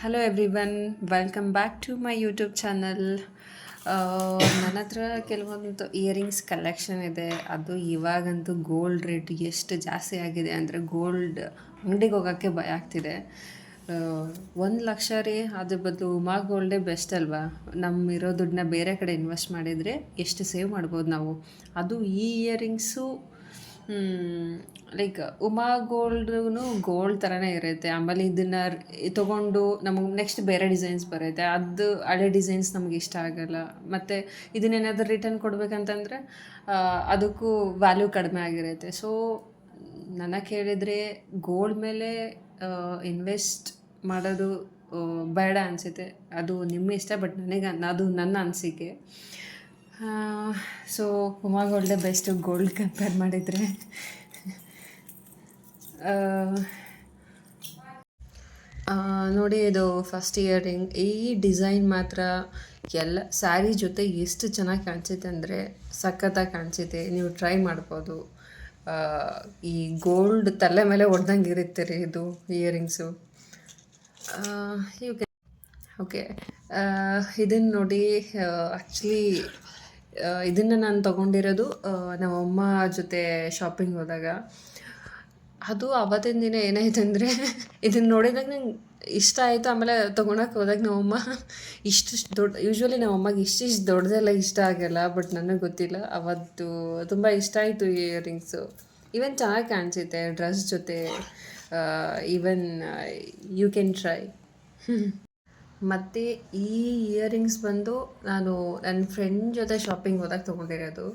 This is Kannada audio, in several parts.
Hello everyone, welcome back to my YouTube channel. ನನ್ನ ಹತ್ರ ಕೆಲವೊಂದು ಇಯರಿಂಗ್ಸ್ ಕಲೆಕ್ಷನ್ ಇದೆ. ಅದು ಇವಾಗಂತೂ ಗೋಲ್ಡ್ ರೇಟ್ ಎಷ್ಟು ಜಾಸ್ತಿ ಆಗಿದೆ ಅಂದರೆ ಗೋಲ್ಡ್ ಅಂಗಡಿಗೆ ಹೋಗೋಕ್ಕೆ ಭಯ ಆಗ್ತಿದೆ. 1 ಲಕ್ಷ ರೀ, ಅದ್ರ ಬದಲು ಉಮಾ ಗೋಲ್ಡೇ ಬೆಸ್ಟ್ ಅಲ್ವಾ? ನಮ್ಮ ಇರೋ ದುಡ್ಡನ್ನ ಬೇರೆ ಕಡೆ ಇನ್ವೆಸ್ಟ್ ಮಾಡಿದರೆ ಎಷ್ಟು ಸೇವ್ ಮಾಡ್ಬೋದು ನಾವು. ಅದು ಈ ಇಯರಿಂಗ್ಸು ಲೈಕ್ ಉಮಾ ಗೋಲ್ಡ್ನು ಗೋಲ್ಡ್ ಥರನೇ ಇರುತ್ತೆ. ಆಮೇಲೆ ಇದನ್ನು ತೊಗೊಂಡು ನಮಗೆ ನೆಕ್ಸ್ಟ್ ಬೇರೆ ಡಿಸೈನ್ಸ್ ಬರುತ್ತೆ, ಅದು ಹಳೆ ಡಿಸೈನ್ಸ್ ನಮ್ಗೆ ಇಷ್ಟ ಆಗಲ್ಲ. ಮತ್ತು ಇದನ್ನೇನಾದರೂ ರಿಟರ್ನ್ ಕೊಡಬೇಕಂತಂದರೆ ಅದಕ್ಕೂ ವ್ಯಾಲ್ಯೂ ಕಡಿಮೆ ಆಗಿರುತ್ತೆ. ಸೊ ನನ್ನ ಕೇಳಿದರೆ ಗೋಲ್ಡ್ ಮೇಲೆ ಇನ್ವೆಸ್ಟ್ ಮಾಡೋದು ಬೇಡ ಅನಿಸುತ್ತೆ. ಅದು ನಿಮ್ಮ ಇಷ್ಟ, ಬಟ್ ನನಗೆ ಅದು ನನ್ನ ಅನಿಸಿಕೆ. ಸೊ ಉಮಾ ಗೋಲ್ಡೇ ಬೆಸ್ಟು ಗೋಲ್ಡ್ ಕಂಪೇರ್ ಮಾಡಿದರೆ. ನೋಡಿ, ಇದು ಫಸ್ಟ್ ಇಯರಿಂಗ್. ಈ ಡಿಸೈನ್ ಮಾತ್ರ ಎಲ್ಲ ಸ್ಯಾರಿ ಜೊತೆ ಎಷ್ಟು ಚೆನ್ನಾಗಿ ಕಾಣಿಸುತ್ತೆ ಅಂದರೆ ಸಖತ್ತಾಗಿ ಕಾಣಿಸುತ್ತೆ. ನೀವು ಟ್ರೈ ಮಾಡ್ಬೋದು. ಈ ಗೋಲ್ಡ್ ತಲೆ ಮೇಲೆ ಹೊಡೆದಂಗೆ ಇರುತ್ತೆ ರೀ ಇದು ಇಯರಿಂಗ್ಸು. You can okay. ಇದನ್ನು ನೋಡಿ, ಆ್ಯಕ್ಚುಲಿ ಇದನ್ನು ನಾನು ತೊಗೊಂಡಿರೋದು ನಮ್ಮಮ್ಮ ಜೊತೆ ಶಾಪಿಂಗ್ ಹೋದಾಗ. ಅದು ಆವತ್ತಿನ ದಿನ ಏನಾಯ್ತು ಅಂದರೆ ಇದನ್ನು ನೋಡಿದಾಗ ನಂಗೆ ಇಷ್ಟ ಆಯಿತು. ಆಮೇಲೆ ತೊಗೊಳಕ್ಕೆ ಹೋದಾಗ ನಮ್ಮಮ್ಮ ಇಷ್ಟಿಷ್ಟು ದೊಡ್ಡ, ಯೂಶ್ವಲಿ ನಮ್ಮಮ್ಮಗೆ ಇಷ್ಟಿಷ್ಟು ದೊಡ್ಡದೆಲ್ಲ ಇಷ್ಟ ಆಗಲ್ಲ, ಬಟ್ ನನಗೆ ಗೊತ್ತಿಲ್ಲ, ಅವತ್ತು ತುಂಬ ಇಷ್ಟ ಆಯಿತು ಈ ಇಯರಿಂಗ್ಸು. ಈವನ್ ಚೆನ್ನಾಗಿ ಕಾಣಿಸುತ್ತೆ ಡ್ರೆಸ್ ಜೊತೆ. Even you can try. ಮತ್ತು ಈ ಇಯರಿಂಗ್ಸ್ ಬಂದು ನಾನು ನನ್ನ ಫ್ರೆಂಡ್ ಜೊತೆ ಶಾಪಿಂಗ್ ಹೋದಾಗ ತೊಗೊಂಡಿರೋದು.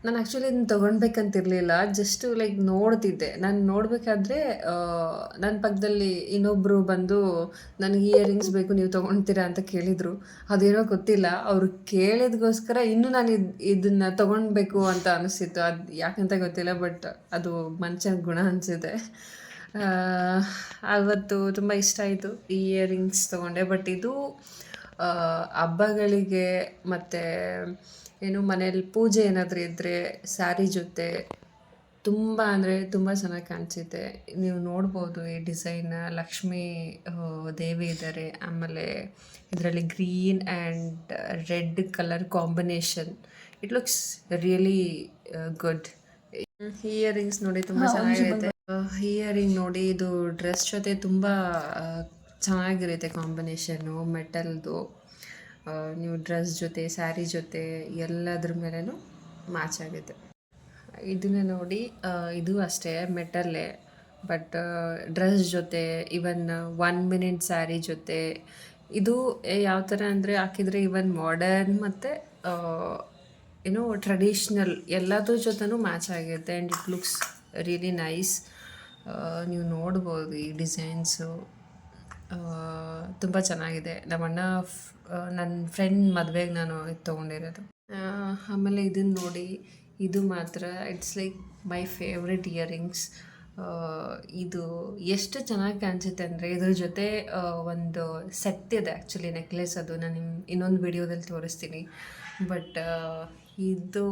ನಾನು ಆ್ಯಕ್ಚುಲಿ ಇದನ್ನ ತೊಗೊಳ್ಬೇಕಂತಿರಲಿಲ್ಲ, ಜಸ್ಟು ಲೈಕ್ ನೋಡ್ತಿದ್ದೆ. ನಾನು ನೋಡಬೇಕಾದ್ರೆ ನನ್ನ ಪಕ್ಕದಲ್ಲಿ ಇನ್ನೊಬ್ಬರು ಬಂದು ನನಗೆ ಇಯರಿಂಗ್ಸ್ ಬೇಕು, ನೀವು ತೊಗೊಳ್ತೀರಾ ಅಂತ ಕೇಳಿದರು. ಅದೇನೋ ಗೊತ್ತಿಲ್ಲ, ಅವರು ಕೇಳಿದಗೋಸ್ಕರ ಇನ್ನೂ ನಾನು ಇದನ್ನು ತೊಗೊಳ್ಬೇಕು ಅಂತ ಅನಿಸ್ತಿತ್ತು. ಅದು ಯಾಕಂತ ಗೊತ್ತಿಲ್ಲ, ಬಟ್ ಅದು ಮನುಷ್ಯನ ಗುಣ ಅನಿಸಿದೆ. ಅವತ್ತು ತುಂಬ ಇಷ್ಟ ಆಯಿತು, ಈ ಇಯರಿಂಗ್ಸ್ ತೊಗೊಂಡೆ. ಬಟ್ ಇದು ಹಬ್ಬಗಳಿಗೆ ಮತ್ತು ಏನು ಮನೇಲಿ ಪೂಜೆ ಏನಾದರೂ ಇದ್ದರೆ ಸ್ಯಾರಿ ಜೊತೆ ತುಂಬ ಅಂದರೆ ತುಂಬ ಚೆನ್ನಾಗಿ ಕಾಣಿಸುತ್ತೆ. ನೀವು ನೋಡ್ಬೋದು ಈ ಡಿಸೈನ್. ಲಕ್ಷ್ಮೀ ದೇವಿ ಇದ್ದಾರೆ, ಆಮೇಲೆ ಇದರಲ್ಲಿ green and red colour combination. It looks really good. Earrings ನೋಡಿ ತುಂಬ ಚೆನ್ನಾಗಿರುತ್ತೆ. ಇಯರಿಂಗ್ ನೋಡಿ, ಇದು ಡ್ರೆಸ್ ಜೊತೆ ತುಂಬ ಚೆನ್ನಾಗಿರುತ್ತೆ ಕಾಂಬಿನೇಷನ್ನು, ಮೆಟಲ್ದು. ನೀವು ಡ್ರೆಸ್ ಜೊತೆ, ಸ್ಯಾರಿ ಜೊತೆ ಎಲ್ಲದ್ರ ಮೇಲೂ ಮ್ಯಾಚ್ ಆಗುತ್ತೆ. ಇದನ್ನು ನೋಡಿ, ಇದು ಅಷ್ಟೇ ಮೆಟಲ್ಲೇ, ಬಟ್ ಡ್ರೆಸ್ ಜೊತೆ, ಇವನ್ 1 ಮಿನಿಟ್ ಸ್ಯಾರಿ ಜೊತೆ. ಇದು ಯಾವ ಥರ ಅಂದರೆ ಹಾಕಿದರೆ ಇವನ್ ಮಾಡರ್ನ್ ಮತ್ತು ಏನೋ ಟ್ರೆಡಿಷ್ನಲ್ ಎಲ್ಲದ್ರ ಜೊತೆನೂ ಮ್ಯಾಚ್ ಆಗುತ್ತೆ. And it looks really nice. ನೀವು ನೋಡ್ಬೋದು ಈ ಡಿಸೈನ್ಸು ತುಂಬ ಚೆನ್ನಾಗಿದೆ. ನಮ್ಮಣ್ಣ ನನ್ನ ಫ್ರೆಂಡ್ ಮದುವೆಗೆ ನಾನು ಇದು ತೊಗೊಂಡಿರೋದು. ಆಮೇಲೆ ಇದನ್ನು ನೋಡಿ, ಇದು ಮಾತ್ರ it's like my favourite earrings. ಇದು ಎಷ್ಟು ಚೆನ್ನಾಗಿ ಕಾಣಿಸುತ್ತೆ ಅಂದರೆ ಇದ್ರ ಜೊತೆ ಒಂದು ಸೆಟ್ ಇದೆ ಆ್ಯಕ್ಚುಲಿ, ನೆಕ್ಲೆಸ್. ಅದು ನಾನು ಇನ್ನೊಂದು ವಿಡಿಯೋದಲ್ಲಿ ತೋರಿಸ್ತೀನಿ. ಬಟ್ ಇದು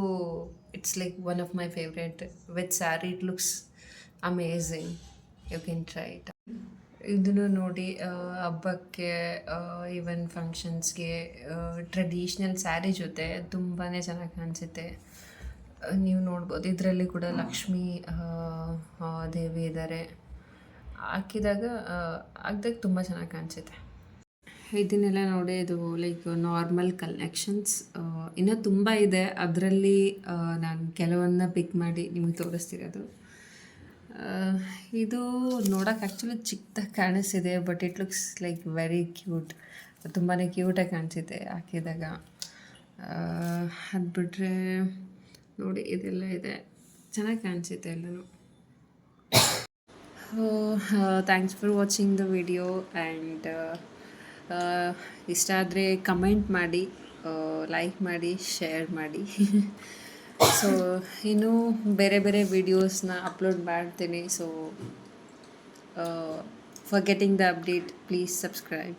it's like one of my favourite. With sari it looks amazing. You can try it. ಇದನ್ನು ನೋಡಿ, ಹಬ್ಬಕ್ಕೆ ಈವನ್ ಫಂಕ್ಷನ್ಸ್ಗೆ ಟ್ರೆಡಿಷ್ನಲ್ ಸ್ಯಾರಿ ಜೊತೆ ತುಂಬಾ ಚೆನ್ನಾಗಿ ಕಾಣಿಸುತ್ತೆ. ನೀವು ನೋಡ್ಬೋದು, ಇದರಲ್ಲಿ ಕೂಡ ಲಕ್ಷ್ಮೀ ದೇವಿ ಇದ್ದಾರೆ. ಹಾಕಿದಾಗ ತುಂಬ ಚೆನ್ನಾಗಿ ಕಾಣಿಸುತ್ತೆ. ಇದನ್ನೆಲ್ಲ ನೋಡಿ, ಇದು ಲೈಕ್ ನಾರ್ಮಲ್ ಕಲೆಕ್ಷನ್ಸ್. ಇನ್ನೂ ತುಂಬ ಇದೆ, ಅದರಲ್ಲಿ ನಾನು ಕೆಲವನ್ನ ಪಿಕ್ ಮಾಡಿ ನಿಮಗೆ ತೋರಿಸ್ತಿರೋದು. ಇದು ನೋಡೋಕೆ ಆ್ಯಕ್ಚುಲಿ ಚಿಕ್ಕದಾಗಿ ಕಾಣಿಸ್ತಿದೆ, but it looks like very cute. ತುಂಬಾ ಕ್ಯೂಟಾಗಿ ಕಾಣಿಸುತ್ತೆ ಹಾಕಿದಾಗ. ಅದು ಬಿಟ್ಟರೆ ನೋಡಿ, ಇದೆಲ್ಲ ಇದೆ, ಚೆನ್ನಾಗಿ ಕಾಣಿಸುತ್ತೆ ಎಲ್ಲನೂ. Thanks for watching the video. And ಇಷ್ಟ ಆದರೆ ಕಮೆಂಟ್ ಮಾಡಿ, ಲೈಕ್ ಮಾಡಿ, ಶೇರ್ ಮಾಡಿ. ಸೊ ಇನ್ನೂ ಬೇರೆ ಬೇರೆ ವೀಡಿಯೋಸ್ನ ಅಪ್ಲೋಡ್ ಮಾಡ್ತೀನಿ. So for getting the update, please subscribe.